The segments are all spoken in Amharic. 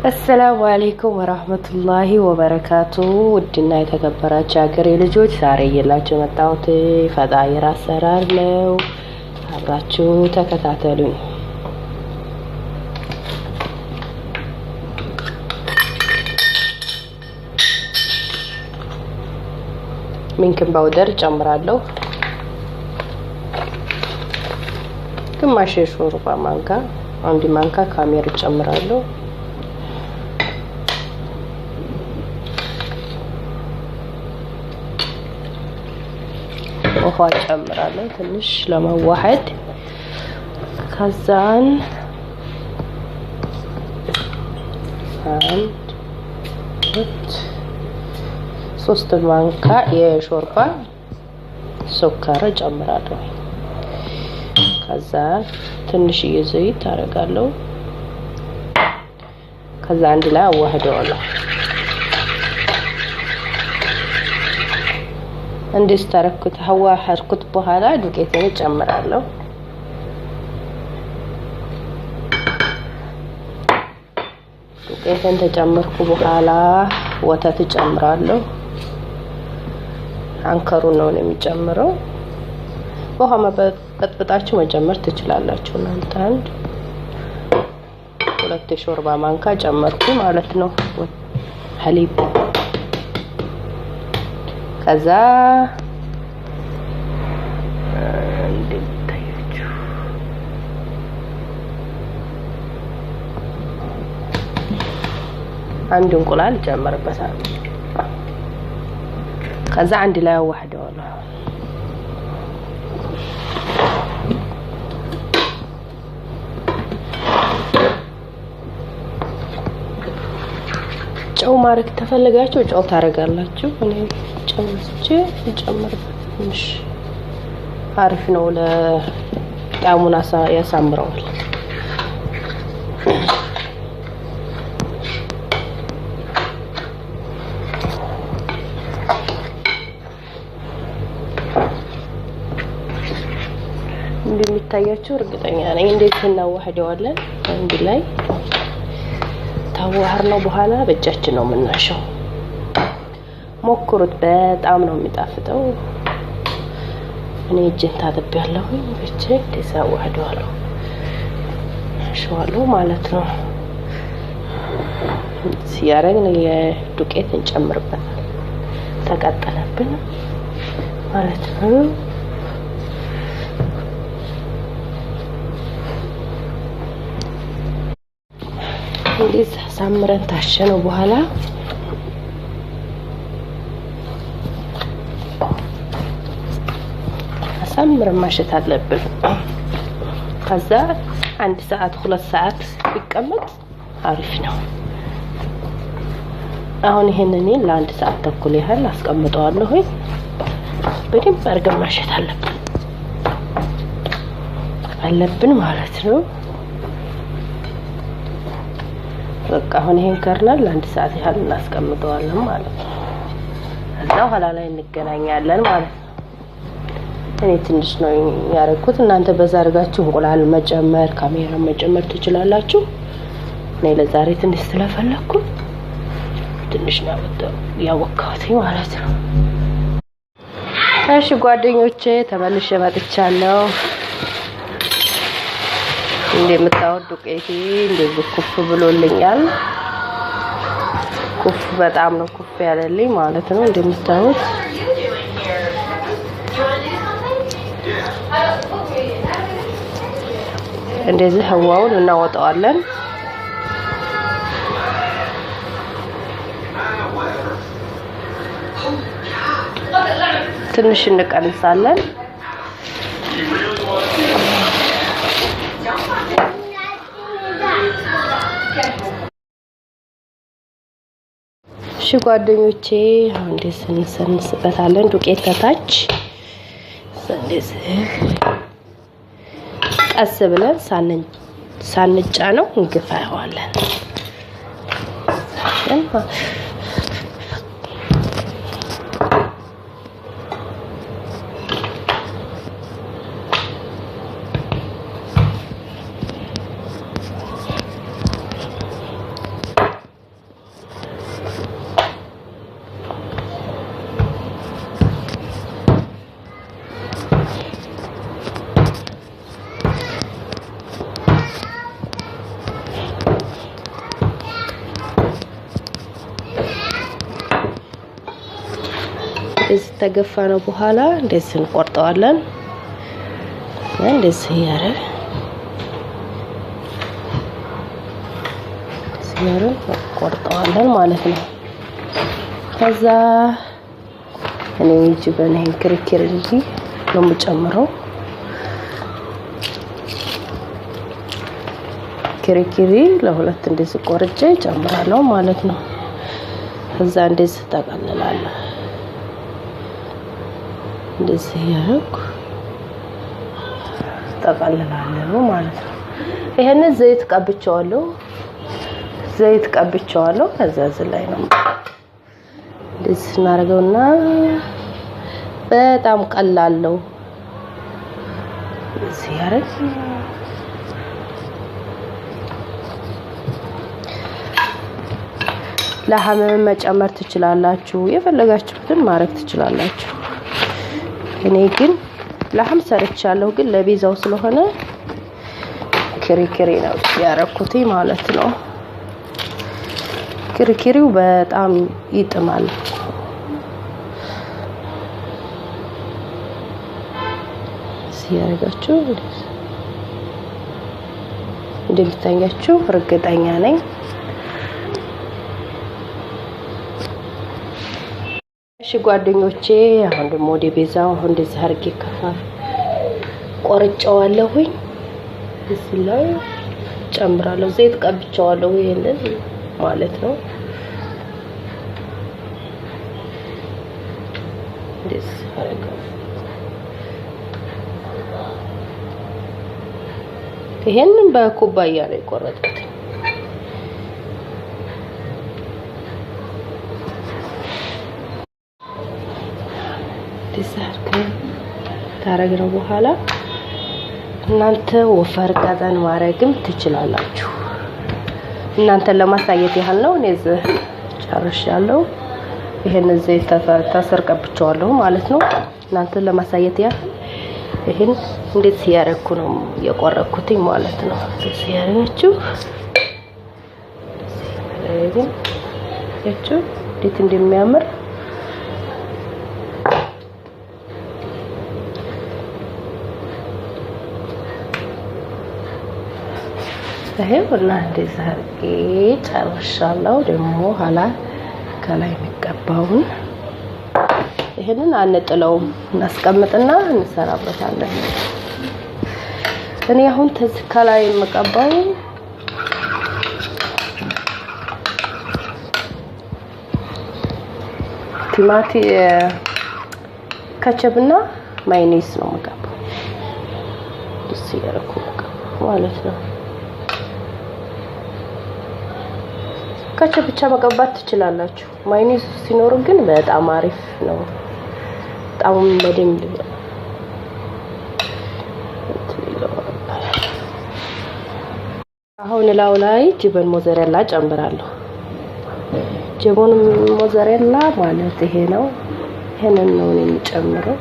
السلام عليكم ورحمة الله وبركاته ودنا የተከበራችሁ ሀገሬ ልጆች ዛሬ የላችሁ መጣሁት ፈጣይራ አሰራር ነው አብራችሁ ተከታተሉኝ ሚንክን ባውደር ጨምራለሁ ግማሽ ሾርባ ማንካ አንድ ማንካ ካሜራ ጨምራለሁ ውሃ ጨምራለሁ ትንሽ ለማዋሃድ ከዛን ሶስት ማንካ የሾርባ ሱካር ጨምራለሁ ከዛ ትንሽ ዘይት አረጋለሁ ከዛ አንድ ላይ አዋህደዋለሁ እንዲስተረኩት አዋህርኩት በኋላ ዱቄቴን ጨምራለሁ ዱቄቴን ተጨመርኩ በኋላ ወተት ጨምራለሁ አንከሩ ነው የሚጨምረው ውሃ መበጥበጣችሁ መጨመር ትችላላችሁ እናንተ አንድ ሁለት ሾርባ ማንካ ጨመርኩ ማለት ነው ሐሊብ ከዛ እንድታያችሁ አንድ እንቁላል ጨምርበታል ከዛ አንድ ላይ አዋህደዋለሁ ጨው ማረግ ተፈልጋችሁ ጨው ታረጋላችሁ እኔ ጨው ጨምርበት አሪፍ ነው ለጣሙን ያሳምረዋል እንደሚታያችሁ እርግጠኛ ነኝ እንዴት እናዋህደዋለን አንድ ላይ ታዋህርነው በኋላ በእጃችን ነው የምናሸው ሞክሩት በጣም ነው የሚጣፍጠው እኔ እጄን ታጥቤያለሁ ብቻ ተሳዋህደዋለሁ ሻዋለሁ ማለት ነው ሲያረግን የዱቄት እንጨምርበት ተቀጠለብን ማለት ነው እንዴት ሳምረን ታሸነው በኋላ ሳምረን ማሸት አለብን ከዛ አንድ ሰዓት 2 ሰዓት ቢቀመጥ አሪፍ ነው አሁን ይሄንን ለአንድ ሰዓት ተኩል ያህል አስቀምጠዋለሁ በደንብ አድርገን ማሸት አለብን ማለት ነው በቃ አሁን ይሄን ከርናል ለአንድ ሰዓት ያህል እናስቀምጠዋለን ማለት ነው እዛው ኋላ ላይ እንገናኛለን ማለት ነው እኔ ትንሽ ነው ያረኩት እናንተ በዛ አድርጋችሁ እንቁላል መጨመር ካሜራ መጨመር ትችላላችሁ እኔ ለዛሬ ትንሽ ስለፈለኩ ትንሽ ነው ያወካሁት ማለት ነው እሺ ጓደኞቼ ተመልሼ መጥቻለሁ እንደምታወዱ ዱቄቴ እንደዚህ ኩፍ ብሎልኛል ኩፍ በጣም ነው ኩፍ ያለልኝ ማለት ነው እንደምታዩት እንደዚህ ህዋውን እናወጣዋለን ትንሽ እንቀንሳለን እሺ ጓደኞቼ አሁን እንደዚህ እንሰንስበታለን ዱቄት ከታች እንደዚህ ቀስ ብለን ሳንጫነው እንግፋዋለን ከተገፋ ነው በኋላ እንደዚህ እንቆርጠዋለን። እንደዚህ ያረግ ሲያረግ ቆርጠዋለን ማለት ነው። ከዛ እኔ ጅበን ይሄን ክርክር እንጂ ነው የምጨምረው። ክርክሪ ለሁለት እንደዚህ ቆርጬ ጨምራለሁ ማለት ነው። ከዛ እንደዚህ ተጠቅልላለሁ። እንደዚህ ያረኩ ተጠቅልላለሁ ማለት ነው። ይሄን ዘይት ቀብቼዋለሁ። ከዛ እዚህ ላይ ነው እንደዚህ እናደርገውና በጣም ቀላል ነው። እዚህ ያረግ ለሐመም መጨመር ትችላላችሁ። የፈለጋችሁትን ማድረግ ትችላላችሁ። እኔ ግን ለሐም ሰርቻለሁ፣ ግን ለቤዛው ስለሆነ ክሪክሪ ነው ያረኩት ማለት ነው። ክሪክሪው በጣም ይጥማል። ሲያረጋችሁ እንደምታያችሁ እርግጠኛ ነኝ። እሺ ጓደኞቼ፣ አሁን ደግሞ ወደ ቤዛው አሁን እንደዚህ አድርጌ ከፋፍ ቆርጬዋለሁኝ። እዚህ ላይ ጨምራለሁ። ዘይት ቀብቼዋለሁ ይሄንን ማለት ነው። እንደዚህ አድርገው ይሄንን በኩባያ ላይ ቆረጥኩት። ዲዛርክ ታረግነው በኋላ እናንተ ወፈር ቀጠን ማረግም ትችላላችሁ። እናንተን ለማሳየት ያህል ነው። እኔ ጨርሻለሁ። ይሄን ዘይት ተሰርቀብቻለሁ ማለት ነው። እናንተን ለማሳየት ያህል ይሄን እንዴት ሲያረኩ ነው የቆረኩት ማለት ነው። ሲያረጋችሁ እንዴት እንደሚያምር ይሄውና እንደዛ አድርጌ ጨርሻለሁ። ደግሞ ኋላ ከላይ የሚቀባውን ይሄንን አንጥለውም፣ እናስቀምጥና እንሰራበታለን። እኔ አሁን ከላይ የምቀባው ቲማቲ ካቸብና ማይኔስ ነው የምቀባው። ደስ ያረኩ ማለት ነው። ካቸብ ብቻ መቀባት ትችላላችሁ። ማይኔስ ሲኖር ግን በጣም አሪፍ ነው። ጣሙን በደንብ አሁን ላው ላይ ጅበን ሞዘሬላ ጨምራለሁ። ጅበን ሞዘሬላ ማለት ይሄ ነው። ይሄንን ነው የሚጨምረው።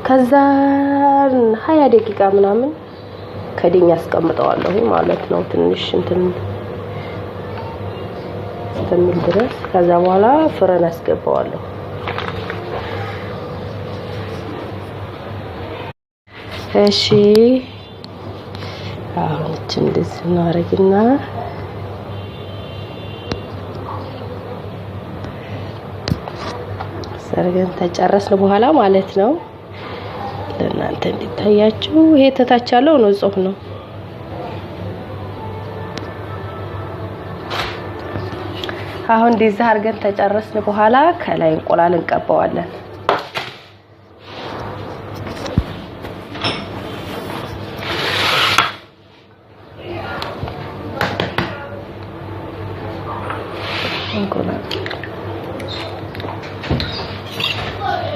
ከዛ 20 ደቂቃ ምናምን ከድኛ አስቀምጠዋለሁ ማለት ነው። ትንሽ እንትን እስከሚል ድረስ። ከዛ በኋላ ፍረን አስገባዋለሁ። እሺ አሁን እንደዚህ እናረግና ሰርገን ተጨረስን በኋላ ማለት ነው። ለእናንተ እንዲታያችሁ ይሄ ተታች ያለው ነው ጽሁፍ ነው። አሁን እንደዚህ አድርገን ተጨረስን በኋላ ከላይ እንቁላል እንቀባዋለን።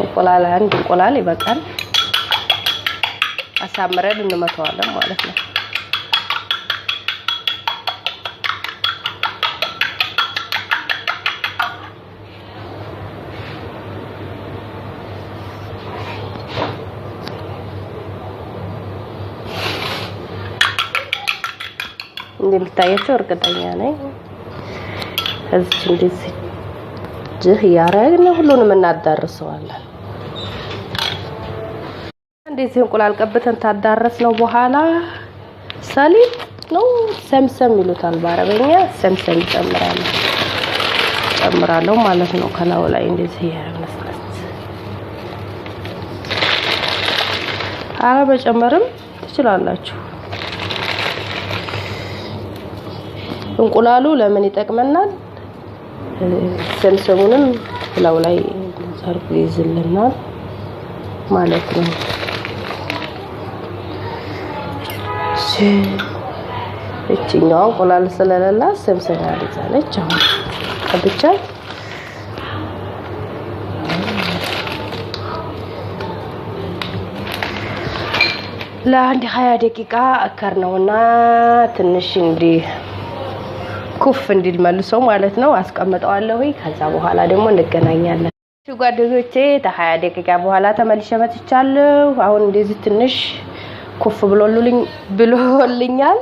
እንቁላል አንድ እንቁላል ይበቃል። አሳምረን እንመታዋለን ማለት ነው። እንደምታያቸው እርግጠኛ ነኝ ከዚህ እንደዚህ ጅህ ያረግና ሁሉንም እናዳርሰዋለን። እንደዚህ እንቁላል ቀብተን ታዳረስነው በኋላ ሰሊጥ ነው ሰምሰም ይሉታል በአረበኛ ሰምሰም ጨምራለሁ ማለት ነው። ከላው ላይ እንደዚህ ያነስነስ በጨመርም ትችላላችሁ። እንቁላሉ ለምን ይጠቅመናል? ሰምሰሙንም ላው ላይ ዘርፍ ይዝልናል ማለት ነው። እቺኛው እንቁላል ስለሌላ ሰምሰም ያለች አሁን ቀብቻ ለአንድ 20 ደቂቃ አከርነውና ትንሽ እንዲ ኩፍ እንዲል መልሶ ማለት ነው አስቀምጠዋለሁ። ከዛ በኋላ ደግሞ እንገናኛለን። ጓደኞቼ ከ20 ደቂቃ በኋላ ተመልሼ መጥቻለሁ። አሁን እንደዚህ ትንሽ ኩፍ ብሎልኛል።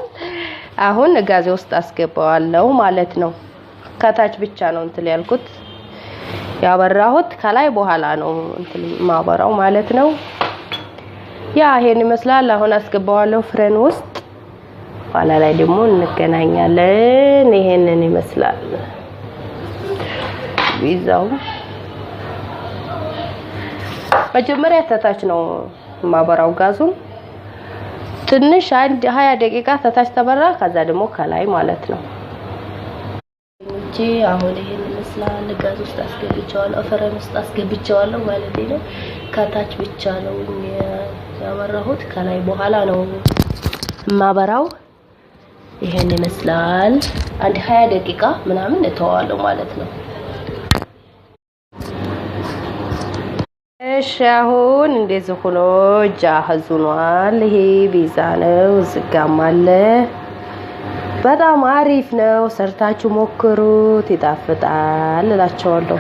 አሁን ጋዜ ውስጥ አስገባዋለሁ ማለት ነው። ከታች ብቻ ነው እንትን ያልኩት ያበራሁት፣ ከላይ በኋላ ነው እንትን ማበራው ማለት ነው። ያ ይሄን ይመስላል። አሁን አስገባዋለሁ ፍሬን ውስጥ። ኋላ ላይ ደግሞ እንገናኛለን። ይሄንን ይመስላል ቢዛው። መጀመሪያ ተታች ነው ማበራው ጋዙን ትንሽ 20 ደቂቃ ተታች ተበራ፣ ከዛ ደግሞ ከላይ ማለት ነው። እንጂ አሁን ይሄን ይመስላል። ጋዝ ውስጥ አስገብቼዋለሁ፣ ፍሬን ውስጥ አስገብቼዋለሁ ማለት ነው። ከታች ብቻ ነው ያበራሁት፣ ከላይ በኋላ ነው ማበራው። ይሄን ይመስላል። አንድ 20 ደቂቃ ምናምን እተዋለሁ ማለት ነው። እሺ አሁን እንደዚህ ሆኖ ጃህዝ ሆኗል። ይሄ ቢዛ ነው፣ ዝጋም አለ። በጣም አሪፍ ነው። ሰርታችሁ ሞክሩት፣ ይጣፍጣል እላችኋለሁ።